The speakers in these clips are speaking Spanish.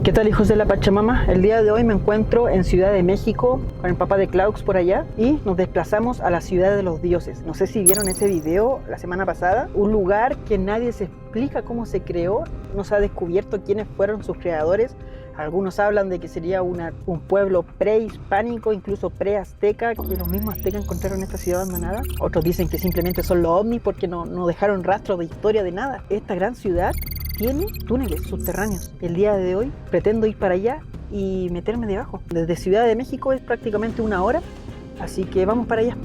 ¿Qué tal, hijos de la Pachamama? El día de hoy me encuentro en Ciudad de México con el papá de Klaus por allá y nos desplazamos a la ciudad de los dioses. No sé si vieron ese video la semana pasada, un lugar que nadie se explica cómo se creó, no se ha descubierto quiénes fueron sus creadores. Algunos hablan de que sería un pueblo prehispánico, incluso pre-azteca, que los mismos aztecas encontraron esta ciudad abandonada. Otros dicen que simplemente son los ovnis porque no dejaron rastro de historia de nada. Esta gran ciudad tiene túneles subterráneos. El día de hoy pretendo ir para allá y meterme debajo. Desde Ciudad de México es prácticamente 1 hora, así que vamos para allá.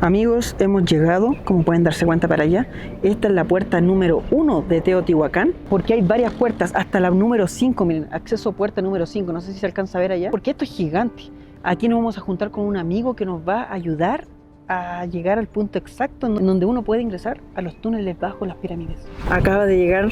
Amigos, hemos llegado, como pueden darse cuenta, para allá. Esta es la puerta número 1 de Teotihuacán, porque hay varias puertas, hasta la número 5, miren, acceso a puerta número 5, no sé si se alcanza a ver allá, porque esto es gigante. Aquí nos vamos a juntar con un amigo que nos va a ayudar a llegar al punto exacto en donde uno puede ingresar a los túneles bajo las pirámides. Acaba de llegar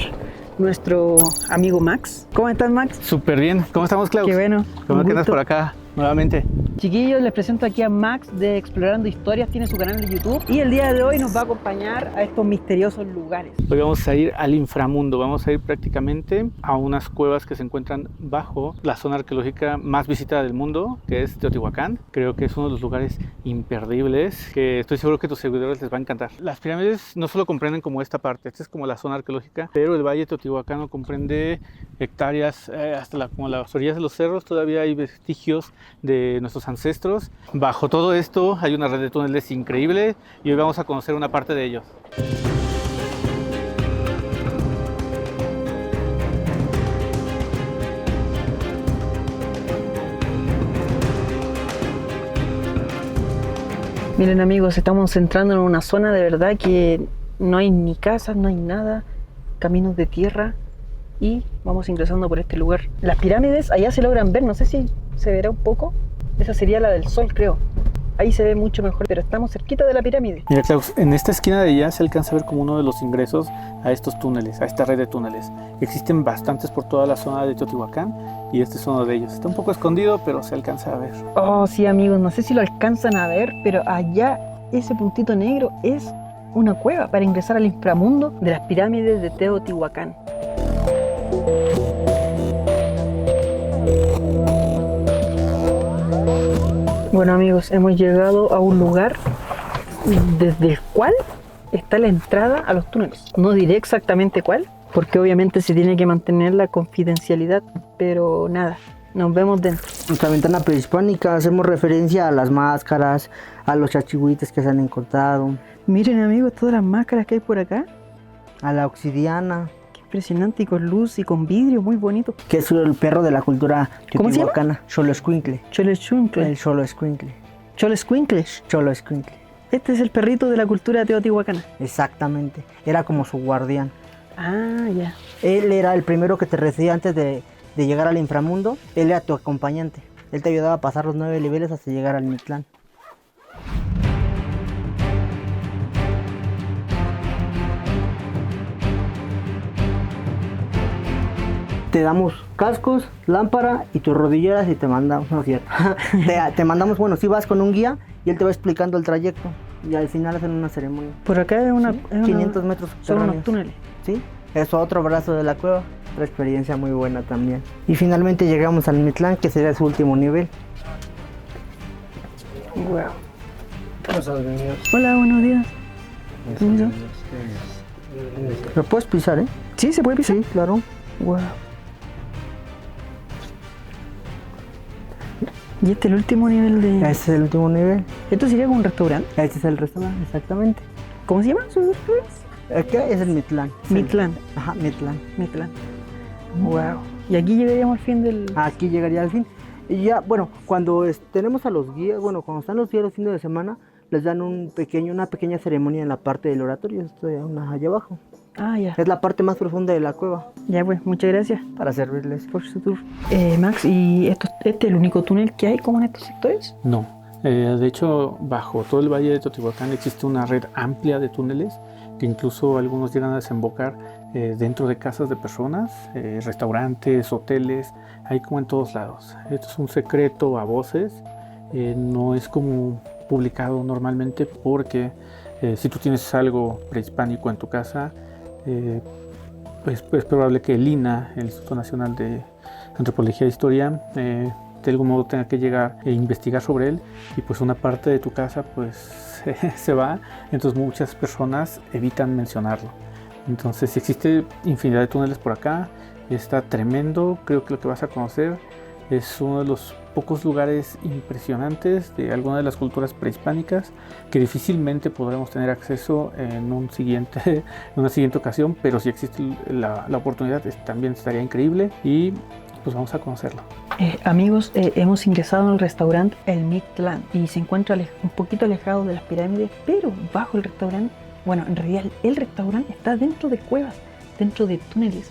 nuestro amigo Max. ¿Cómo estás, Max? Súper bien. ¿Cómo estamos, Klaus? Qué bueno. ¿Cómo andas por acá nuevamente? Chiquillos, les presento aquí a Max de Explorando Historias, tiene su canal de YouTube y el día de hoy nos va a acompañar a estos misteriosos lugares. Hoy vamos a ir al inframundo, vamos a ir prácticamente a unas cuevas que se encuentran bajo la zona arqueológica más visitada del mundo, que es Teotihuacán. Creo que es uno de los lugares imperdibles que estoy seguro que a tus seguidores les va a encantar. Las pirámides no solo comprenden como esta parte, esta es como la zona arqueológica, pero el valle teotihuacano comprende hectáreas hasta como las orillas de los cerros. Todavía hay vestigios de nuestros ancestros. Bajo todo esto hay una red de túneles increíble y hoy vamos a conocer una parte de ellos. Miren, amigos, estamos entrando en una zona de verdad que no hay ni casas, no hay nada, caminos de tierra y vamos ingresando por este lugar. Las pirámides allá se logran ver, no sé si se verá un poco. Esa sería la del sol, creo. Ahí se ve mucho mejor, pero estamos cerquita de la pirámide. Mira, Klaus, en esta esquina de allá se alcanza a ver como uno de los ingresos a estos túneles, a esta red de túneles. Existen bastantes por toda la zona de Teotihuacán y este es uno de ellos. Está un poco escondido, pero se alcanza a ver. Oh, sí, amigos, no sé si lo alcanzan a ver, pero allá ese puntito negro es una cueva para ingresar al inframundo de las pirámides de Teotihuacán. Bueno, amigos, hemos llegado a un lugar desde el cual está la entrada a los túneles. No diré exactamente cuál, porque obviamente se tiene que mantener la confidencialidad, pero nada, nos vemos dentro. Nuestra ventana prehispánica, hacemos referencia a las máscaras, a los chachihuites que se han encontrado. Miren, amigos, todas las máscaras que hay por acá. A la obsidiana. Impresionante, y con luz y con vidrio, muy bonito. Que es el perro de la cultura ¿Cómo se llama? teotihuacana. Xoloescuincle. Xoloescuincle. El Xoloescuincle. Xoloescuincle. Xoloescuincle. Este es el perrito de la cultura teotihuacana. Exactamente. Era como su guardián. Ah, ya. Él era el primero que te recibía antes de llegar al inframundo. Él era tu acompañante. Él te ayudaba a pasar los 9 niveles hasta llegar al Mictlán. Te damos cascos, lámpara y tus rodilleras y te mandamos, no es cierto, te mandamos, bueno, si vas con un guía y él te va explicando el trayecto y al final hacen una ceremonia. Por acá es una... ¿Sí? Es 500 metros son subterráneos. unos túneles. Sí, es otro brazo de la cueva, otra experiencia muy buena también. Y finalmente llegamos al Mictlán, que sería su último nivel. Wow. Hola, buenos días. Lo puedes pisar, ¿eh? Sí, se puede pisar. Sí, claro. Wow. Y este es el último nivel de... Ese es el último nivel. ¿Esto sería como un restaurante? Este es el restaurante, exactamente. ¿Cómo se llama sus restaurantes? Acá es el Mictlán. Mictlán. Ajá, Mictlán. Mictlán. Wow. Y aquí llegaríamos al fin del... Aquí llegaría al fin. Y ya, bueno, cuando tenemos a los guías, bueno, cuando están los guías los fines de semana, les dan una pequeña ceremonia en la parte del oratorio, esto allá abajo. Ah, ya. Es la parte más profunda de la cueva. Ya, pues, muchas gracias Para servirles. por su tour. Max, ¿y este es el único túnel que hay como en estos sectores? No, de hecho, bajo todo el valle de Teotihuacán existe una red amplia de túneles que incluso algunos llegan a desembocar dentro de casas de personas, restaurantes, hoteles, hay como en todos lados. Esto es un secreto a voces, no es como publicado normalmente porque si tú tienes algo prehispánico en tu casa, pues es probable que el INAH, el Instituto Nacional de Antropología e Historia, de algún modo tenga que llegar e investigar sobre él, y pues una parte de tu casa pues se va, entonces muchas personas evitan mencionarlo. Entonces existe infinidad de túneles por acá, está tremendo. Creo que lo que vas a conocer es uno de los pocos lugares impresionantes de alguna de las culturas prehispánicas que difícilmente podremos tener acceso en una siguiente ocasión, pero si existe la oportunidad también estaría increíble, y pues vamos a conocerlo. Amigos, hemos ingresado en el restaurante El Mictlán y se encuentra un poquito alejado de las pirámides, pero bajo el restaurante, bueno, en realidad el restaurante está dentro de cuevas, dentro de túneles.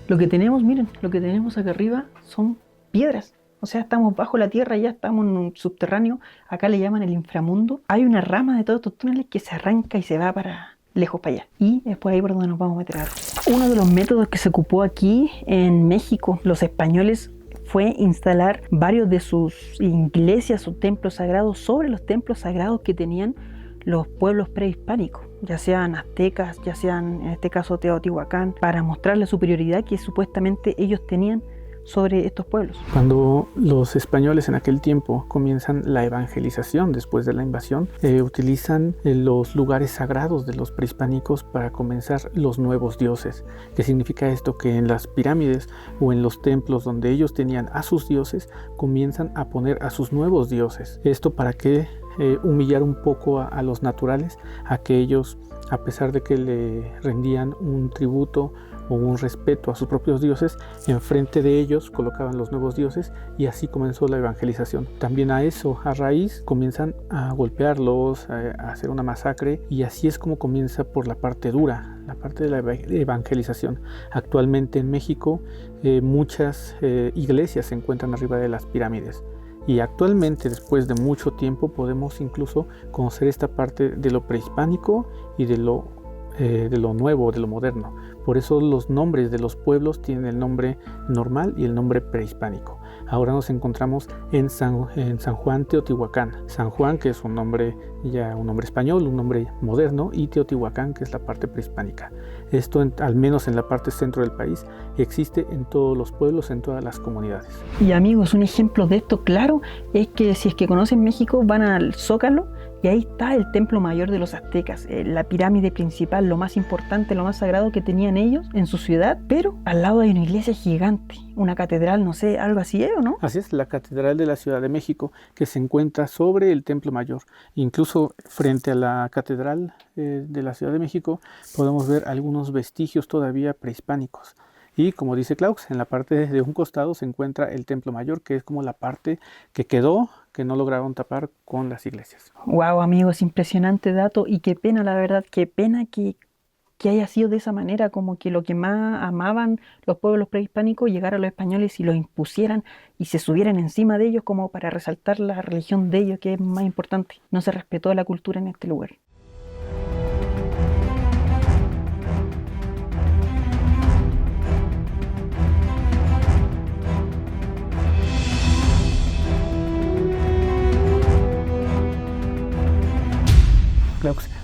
Lo que tenemos, miren, lo que tenemos acá arriba son piedras. O sea, estamos bajo la tierra, ya estamos en un subterráneo. Acá le llaman el inframundo. Hay una rama de todos estos túneles que se arranca y se va para lejos para allá. Y es por ahí por donde nos vamos a meter ahora. Uno de los métodos que se ocupó aquí en México, los españoles, fue instalar varios de sus iglesias o templos sagrados sobre los templos sagrados que tenían los pueblos prehispánicos, ya sean aztecas, ya sean en este caso Teotihuacán, para mostrar la superioridad que supuestamente ellos tenían sobre estos pueblos. Cuando los españoles en aquel tiempo comienzan la evangelización después de la invasión, utilizan los lugares sagrados de los prehispánicos para comenzar los nuevos dioses. ¿Qué significa esto? Que en las pirámides o en los templos donde ellos tenían a sus dioses, comienzan a poner a sus nuevos dioses. Esto para que humillar un poco a los naturales, a que ellos, a pesar de que le rendían un tributo o un respeto a sus propios dioses, enfrente de ellos colocaban los nuevos dioses, y así comenzó la evangelización. También a eso, a raíz, comienzan a golpearlos, a hacer una masacre, y así es como comienza por la parte dura, la parte de la evangelización. Actualmente en México muchas iglesias se encuentran arriba de las pirámides. Y actualmente, después de mucho tiempo, podemos incluso conocer esta parte de lo prehispánico y de lo nuevo, de lo moderno. Por eso los nombres de los pueblos tienen el nombre normal y el nombre prehispánico. Ahora nos encontramos en San Juan Teotihuacán. San Juan, que es un nombre español, un nombre moderno, y Teotihuacán, que es la parte prehispánica. Esto, al menos en la parte centro del país, existe en todos los pueblos, en todas las comunidades. Y amigos, un ejemplo de esto claro es que si es que conocen México, van al Zócalo y ahí está el templo mayor de los aztecas, la pirámide principal, lo más importante, lo más sagrado que tenían ellos en su ciudad, pero al lado hay una iglesia gigante, una catedral, no sé, algo así, ¿o no? Así es, la Catedral de la Ciudad de México, que se encuentra sobre el Templo Mayor. Incluso frente a la Catedral de la Ciudad de México podemos ver algunos vestigios todavía prehispánicos. Y como dice Klaus, en la parte de un costado se encuentra el Templo Mayor, que es como la parte que quedó, que no lograron tapar con las iglesias. Wow, amigos, impresionante dato, y qué pena, la verdad, qué pena que haya sido de esa manera, como que lo que más amaban los pueblos prehispánicos llegara a los españoles y los impusieran y se subieran encima de ellos como para resaltar la religión de ellos, que es más importante. No se respetó la cultura en este lugar.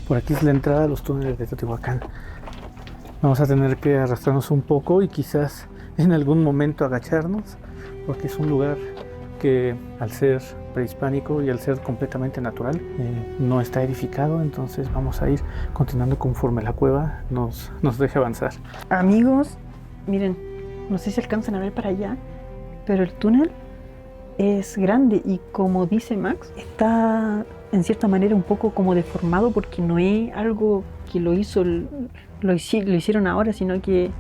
Por aquí es la entrada a los túneles de Teotihuacán. Vamos a tener que arrastrarnos un poco y quizás en algún momento agacharnos, porque es un lugar que, al ser prehispánico y al ser completamente natural, no está edificado. Entonces vamos a ir continuando conforme la cueva nos deje avanzar. Amigos, miren, no sé si alcanzan a ver para allá, pero el túnel es grande y, como dice Max, está en cierta manera un poco como deformado, porque no es algo que lo hicieron ahora, sino que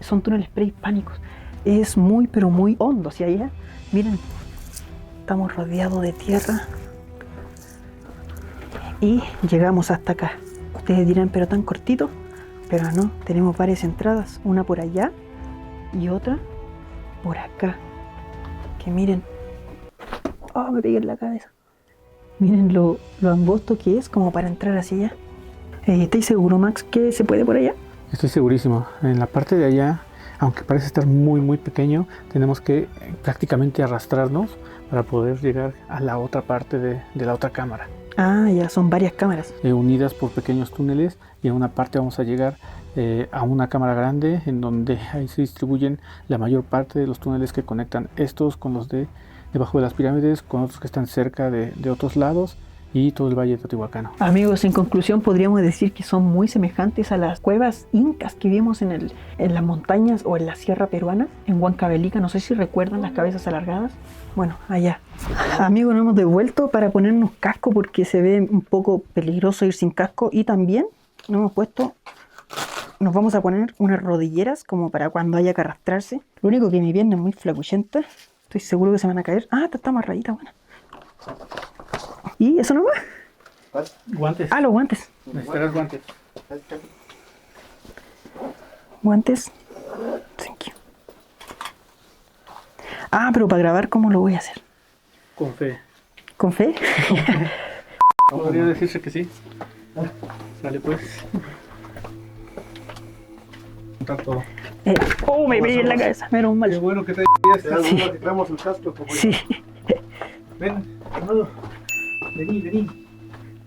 son túneles prehispánicos. Es muy, pero muy hondo hacia allá. Miren, estamos rodeados de tierra y llegamos hasta acá. Ustedes dirán, pero tan cortito, pero no, tenemos varias entradas, una por allá y otra por acá, que miren, me pegué en la cabeza. Miren lo angosto que es como para entrar hacia allá. ¿Estáis seguro, Max, que se puede por allá? Estoy segurísimo. En la parte de allá, aunque parece estar muy muy pequeño, tenemos que prácticamente arrastrarnos para poder llegar a la otra parte de la otra cámara. Ah, ya son varias cámaras. Unidas por pequeños túneles, y en una parte vamos a llegar a una cámara grande en donde ahí se distribuyen la mayor parte de los túneles que conectan estos con los de debajo de las pirámides, con otros que están cerca de otros lados, y todo el valle de Teotihuacán. Amigos, en conclusión podríamos decir que son muy semejantes a las cuevas incas que vimos en las montañas o en la sierra peruana, en Huancavelica. No sé si recuerdan las cabezas alargadas. Bueno, allá. Amigos, nos hemos devuelto para ponernos casco porque se ve un poco peligroso ir sin casco, y también nos vamos a poner unas rodilleras como para cuando haya que arrastrarse. Lo único que mi pierna es muy flacuchenta, estoy seguro que se van a caer. Ah, está amarradita, buena. ¿Y eso no va? Guantes. Ah, los guantes. Necesitarás guantes. Guantes. Thank you. Ah, pero para grabar, ¿cómo lo voy a hacer? Con fe. ¿Con fe? Podría decirse que sí. Sale pues. Contar todo. Me pegué en la cabeza, menos Qué mal. bueno que te Sí. que traemos el casco. Como Sí. Ven, Manolo. Vení.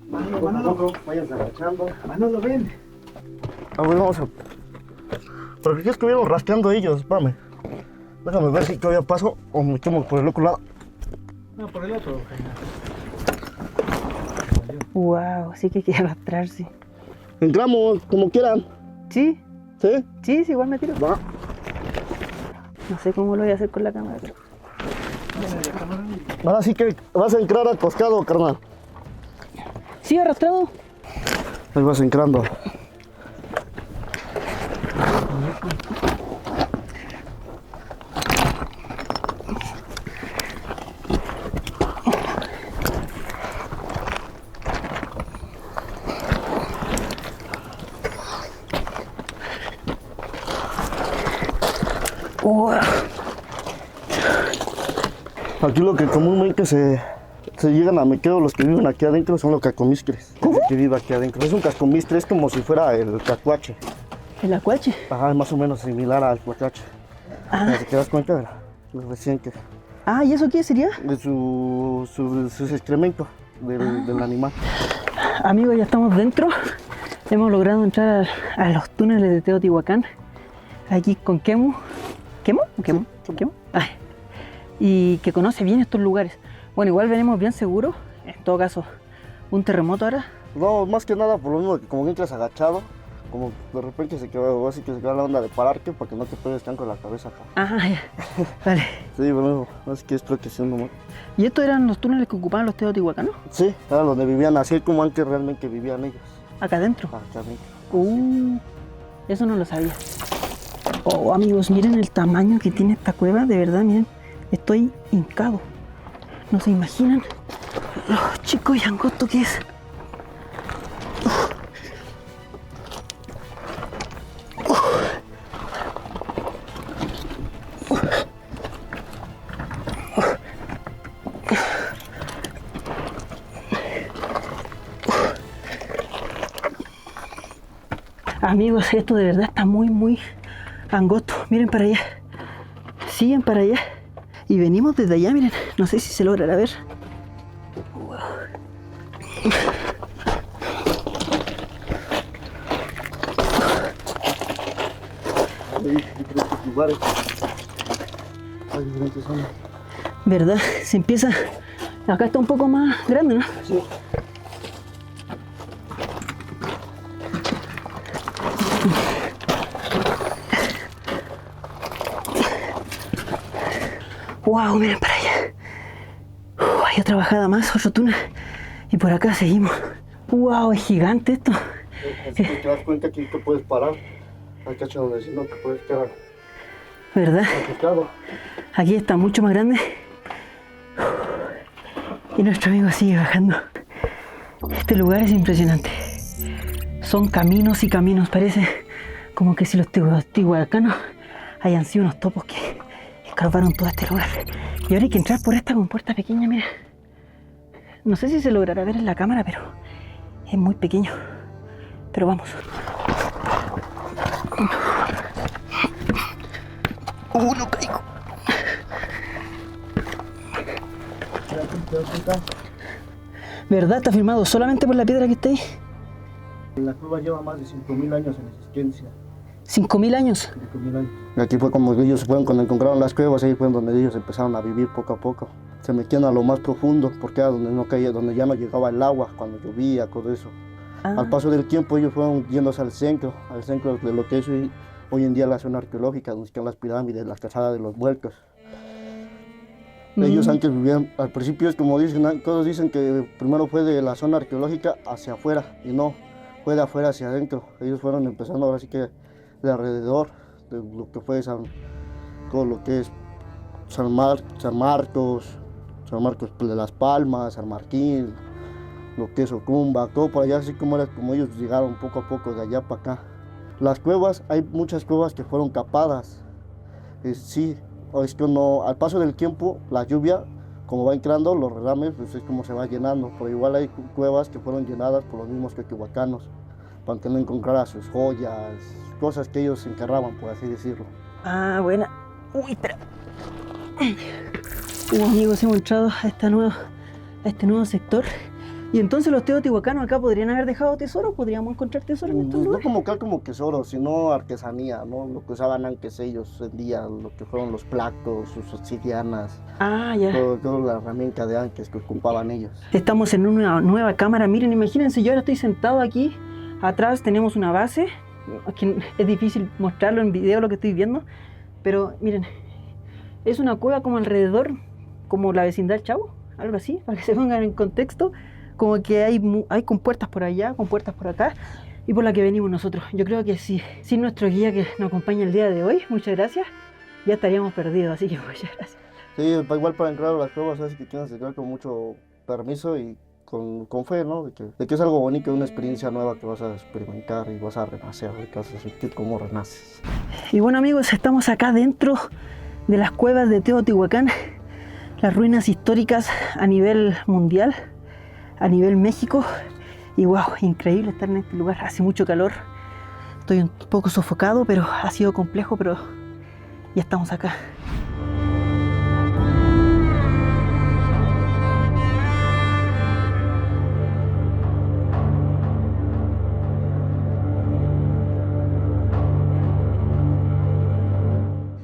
Manolo, Váyanse agachando. Manolo, ven. A ver, vamos a... ¿Pero qué estuvieron rastreando ellos? Espérame. Déjame ver si todavía paso o me tomo por el otro lado. No, por el otro. Wow, sí que hay que arrastrarse. Entramos, como quieran. ¿Sí? ¿Sí? Sí, igual me tiro. Va. No sé cómo lo voy a hacer con la cámara, pero... Ahora sí que vas a entrar acostado, carnal. Sí, arrastrado. Ahí vas entrando. Wow. Aquí lo que comúnmente se llegan a mequeo los que viven aquí adentro son los cacomistres. El que vive aquí adentro. Es un cacomistre, es como si fuera el cacuache. ¿El acuache? Ajá, es más o menos similar al cacuache. Ah. ¿Te das cuenta de lo reciente? Ah, ¿y eso qué sería? De sus excrementos del animal. Amigos, ya estamos dentro. Hemos logrado entrar a los túneles de Teotihuacán. Aquí con Kemu. ¿Kemu? ¿Kemu? ¿Kemu? Ay. Y que conoce bien estos lugares. Bueno, igual venimos bien seguros. En todo caso, un terremoto ahora. No, más que nada por lo mismo que como entras agachado, como de repente se queda, así que se queda la onda de pararte para que no te pegues tan con la cabeza acá. Ah, ya. Vale. Sí, bueno, así que es protección nomás. ¿Y estos eran los túneles que ocupaban los teotihuacanos? Sí, era donde vivían, así como antes realmente vivían ellos. Acá adentro. Acá adentro. Eso no lo sabía. Oh, amigos, miren el tamaño que tiene esta cueva. De verdad, miren. Estoy hincado. No se imaginan lo chico y angosto que es. Amigos, esto de verdad está muy angosto. Miren para allá. Siguen para allá. Y venimos desde allá, miren. No sé si se logrará ver. Wow. Hay diferentes lugares. Hay diferentes zonas. ¿Verdad? Se empieza... Acá está un poco más grande, ¿no? Sí. Wow, miren para allá. Hay otra bajada más, otro túnel. Y por acá seguimos. Wow, es gigante esto. Así que te das cuenta que te puedes parar. Acá es donde si no te puedes quedar ¿Verdad? acostado. Aquí está mucho más grande. Y nuestro amigo sigue bajando. Este lugar es impresionante. Son caminos y caminos. Parece como que si los teotihuacanos hayan sido unos topos que escarbaron todo este lugar. Y ahora hay que entrar por esta compuerta pequeña, mira. No sé si se logrará ver en la cámara, pero es muy pequeño. Pero vamos. No caigo. ¿Verdad? Está firmado solamente por la piedra que está ahí. La cueva lleva más de 5.000 años en existencia. 5.000 años. 5.000 años. Y aquí fue como ellos fueron cuando encontraron las cuevas, ahí fue donde ellos empezaron a vivir poco a poco. Se metían a lo más profundo porque era donde no caía, donde ya no llegaba el agua cuando llovía, todo eso. Al paso del tiempo ellos fueron yéndose al centro de lo que es hoy en día la zona arqueológica, donde están las pirámides, las casadas de los muertos. Ellos antes vivían, al principio es como dicen, todos dicen que primero fue de la zona arqueológica hacia afuera, y no, fue de afuera hacia adentro. Ellos fueron empezando ahora sí que de alrededor, de lo que fue todo lo que es San Marcos de las Palmas, San Martín, lo que es Ocumba, todo por allá, así como ellos llegaron poco a poco de allá para acá. Las cuevas, hay muchas cuevas que fueron capadas, sí, es que al paso del tiempo, la lluvia, como va entrando, los derrames, pues es como se va llenando, pero igual hay cuevas que fueron llenadas por los mismos teotihuacanos, para que no encontrara sus joyas, cosas que ellos enterraban, por así decirlo. Ah, buena. Uy, espera. Amigos, hemos entrado a este nuevo sector. Y entonces los teotihuacanos acá podrían haber dejado tesoros, podríamos encontrar tesoros en estos No lugares. como tesoros, sino artesanía, ¿no? Lo que usaban antes ellos vendían, lo que fueron los platos, sus obsidianas, Ah, ya. toda la herramienta de antes que ocupaban ellos. Estamos en una nueva cámara. Miren, imagínense, yo ahora estoy sentado aquí. Atrás tenemos una base. Que es difícil mostrarlo en video lo que estoy viendo. Pero miren, es una cueva como alrededor, como la vecindad del Chavo, algo así, para que se pongan en contexto. Como que hay compuertas por allá, compuertas por acá, y por la que venimos nosotros. Yo creo que sí, sin nuestro guía que nos acompaña el día de hoy, muchas gracias, ya estaríamos perdidos, así que muchas gracias. Sí, igual para entrar a las cuevas, así que tienes que entrar con mucho permiso y con fe, ¿no? De que es algo bonito, una experiencia nueva que vas a experimentar y vas a renacer, que vas a sentir cómo renaces. Y bueno, amigos, estamos acá dentro de las cuevas de Teotihuacán, las ruinas históricas a nivel mundial, a nivel México, y wow, increíble estar en este lugar. Hace mucho calor, estoy un poco sofocado, pero ha sido complejo, pero ya estamos acá.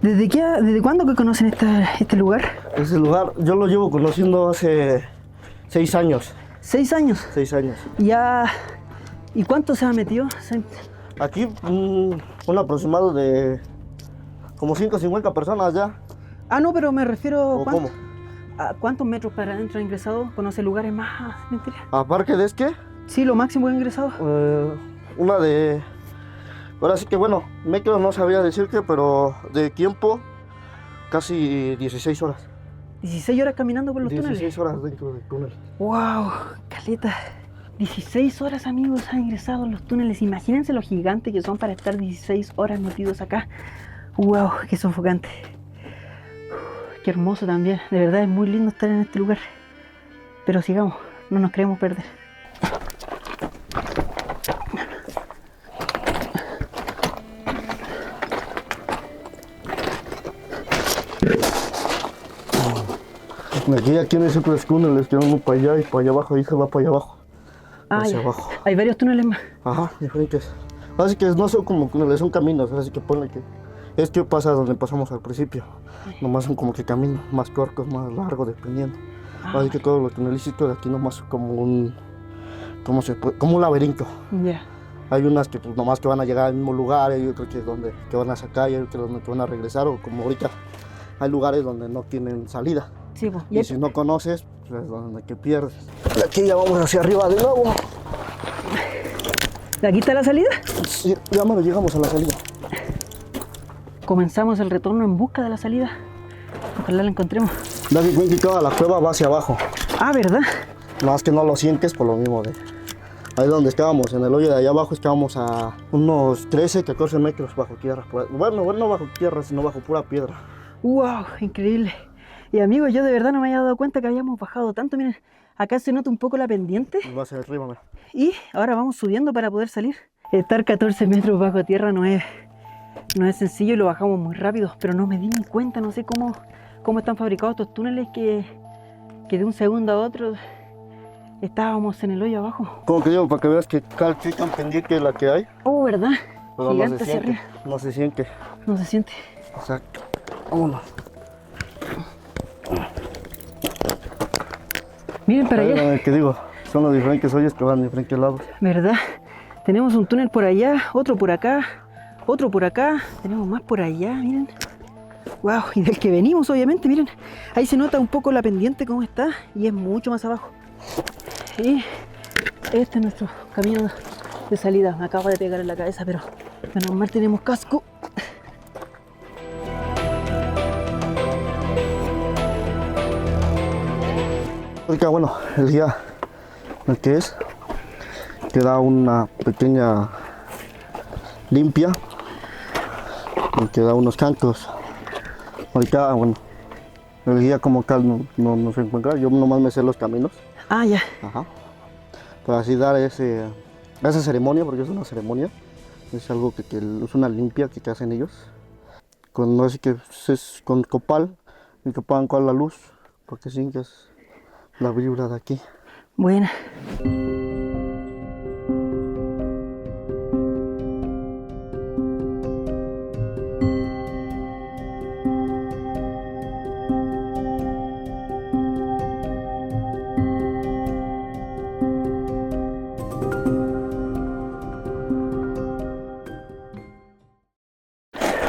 ¿Desde cuándo que conocen este lugar? Ese lugar yo lo llevo conociendo hace 6 años. 6 años. 6 años. Ya. ¿Y cuánto se ha metido? Aquí un aproximado de como 150 personas ya. Ah, no, pero me refiero. ¿O cómo? ¿A cuántos metros para adentro ha ingresado? ¿Conoce lugares más? Mentira. Aparte de este, Sí, lo máximo he ingresado. una de... Ahora sí que bueno, me quedo, no sabía decirte, pero de tiempo casi 16 horas. 16 horas caminando por los 16 túneles. horas dentro del túnel. ¡Wow! Caleta. 16 horas, amigos, han ingresado en los túneles. Imagínense lo gigantes que son para estar 16 horas metidos acá. ¡Wow! ¡Qué sofocante! ¡Qué hermoso también! De verdad es muy lindo estar en este lugar. Pero sigamos, no nos queremos perder. Aquí en ese tres túneles, que uno para allá y para allá abajo, ahí se va para allá abajo. Ah, Hacia ya. abajo. Hay varios túneles más. Ajá, diferentes. Así que no son como túneles, son caminos, así que ponle que es que pasa donde pasamos al principio. Nomás son como que caminos más cortos, más largos, dependiendo. Así que todos los tunelicitos de aquí nomás son como un... como un laberinto. Ya. Hay unas que pues, nomás que van a llegar al mismo lugar, hay otros que van a sacar, y hay otros donde van a regresar, o como ahorita hay lugares donde no tienen salida. Sí, pues. Y si no conoces, pues es donde que pierdes. Y aquí ya vamos hacia arriba de nuevo. ¿Aquí está la salida? Sí, ya menos llegamos a la salida. Comenzamos el retorno en busca de la salida. Ojalá la encontremos. Date cuenta que toda la cueva va hacia abajo. Ah, ¿verdad? Nada más que no lo sientes por lo mismo de... Ahí donde estábamos, en el hoyo de allá abajo, estábamos a unos 13, 14 metros bajo tierra. Bueno, no bajo tierra, sino bajo pura piedra. ¡Wow! Increíble. Y amigos, yo de verdad no me había dado cuenta que habíamos bajado tanto. Miren, acá se nota un poco la pendiente. Va hacia arriba, mira. Y ahora vamos subiendo para poder salir. Estar 14 metros bajo tierra no es sencillo y lo bajamos muy rápido, pero no me di ni cuenta, no sé cómo están fabricados estos túneles que de un segundo a otro estábamos en el hoyo abajo. Como que digo, para que veas que cada qué tan pendiente la que hay. ¿Verdad? Pero Gigante no se hacia siente, arriba. no se siente. No se siente. Exacto. Vámonos. Miren para allá. Que digo, son los diferentes hoyos que van de diferentes lados. ¿Verdad? Tenemos un túnel por allá, otro por acá, otro por acá. Tenemos más por allá, miren. Wow, y del que venimos, obviamente, miren. Ahí se nota un poco la pendiente cómo está y es mucho más abajo. Y este es nuestro camino de salida. Me acabo de pegar en la cabeza, pero menos mal tenemos casco. Acá, bueno, el guía, el que es, te da una pequeña limpia y te da unos cantos. Ahorita, bueno, el guía como tal no se encuentra, yo nomás me sé los caminos. Ah, ya. Ajá. Para así dar esa ceremonia, porque es una ceremonia, es algo que es una limpia que hacen ellos. Con, así que es con copal y que pongan con la luz, porque sientes la vibra de aquí. Buena.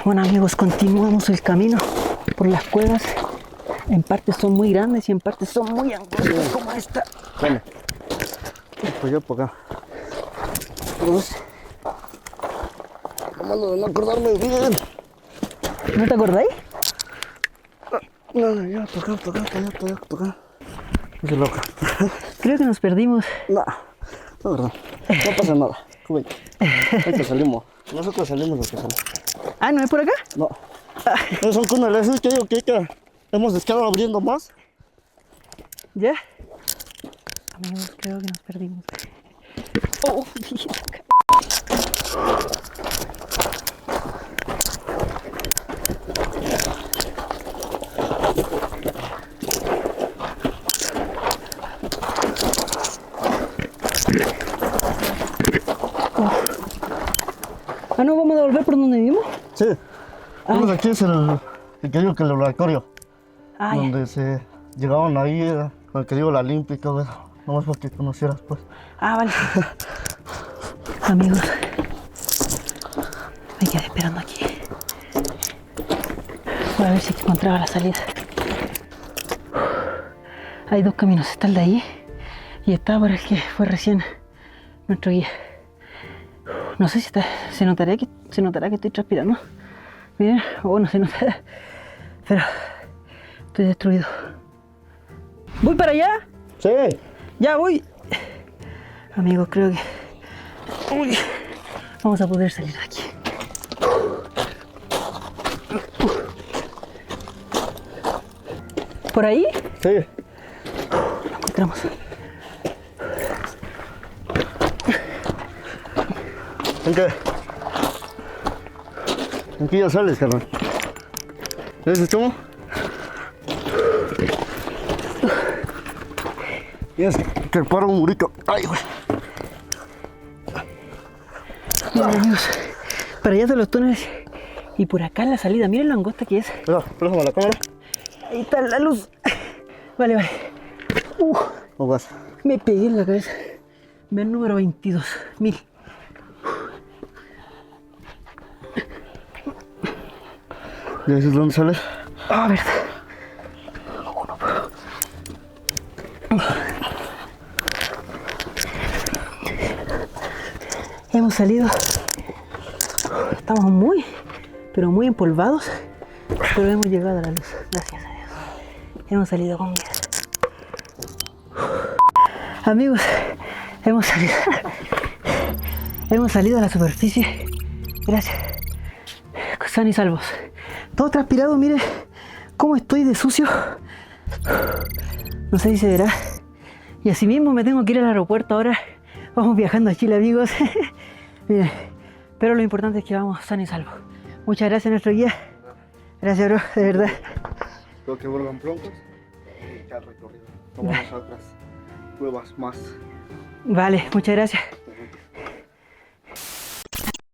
Bueno amigos, continuamos el camino por las cuevas. En partes son muy grandes y en partes son muy angostas como esta. Bueno, pues yo por acá. Malo de no acordarme bien. ¿No te acordáis? No, ya, por acá. Es loca. Creo que nos perdimos. No, no, verdad. No pasa nada. Joven. Ahorita salimos. Nosotros salimos lo que salimos. Ah, ¿no es por acá? No. No son túneles, es que digo que hemos estado abriendo más. ¿Ya? Amigos, creo que nos perdimos. Oh, mira. Ah, no, vamos a volver por donde vivimos. Sí. Vamos, aquí es el que digo que el laboratorio. Ah, ya. Donde se llegaban ahí, el que digo la limpia y todo eso. Nomás para que conocieras, pues. Ah, vale. Amigos, me quedé esperando aquí. Voy a ver si encontraba la salida. Hay dos caminos, está el de ahí y está por el que fue recién nuestro guía. No sé si se notará que estoy transpirando. Miren, no se nota, pero estoy destruido. ¿Voy para allá? Sí. Ya voy. Amigos, creo que vamos a poder salir de aquí. ¿Por ahí? Sí. Lo encontramos. ¿En qué? Aquí ya sales, carnal. ¿Ves cómo? Tienes que parar un murito. Ay, güey. Miren amigos, para allá de los túneles y por acá la salida. Miren la angosta que es. Espera, préstame la cámara. Ahí está la luz. Vale. ¿Cómo vas? Me pegué en la cabeza. Ven número 22. Mil. ¿Ya dices dónde sales? Ah, verdad. Hemos salido. Estamos muy, pero muy empolvados. Pero hemos llegado a la luz. Gracias a Dios. Hemos salido con vida. Amigos, hemos salido. Hemos salido a la superficie. Gracias. San y salvos. Todo transpirado, mire cómo estoy de sucio. No sé si se verá. Y así mismo me tengo que ir al aeropuerto ahora. Vamos viajando a Chile, amigos. Mire, pero lo importante es que vamos sano y salvo. Muchas gracias a nuestro guía. Gracias, bro, de verdad. Creo que vuelvan pronto. Ya el recorrido. No vamos a otras cuevas más. Vale, muchas gracias.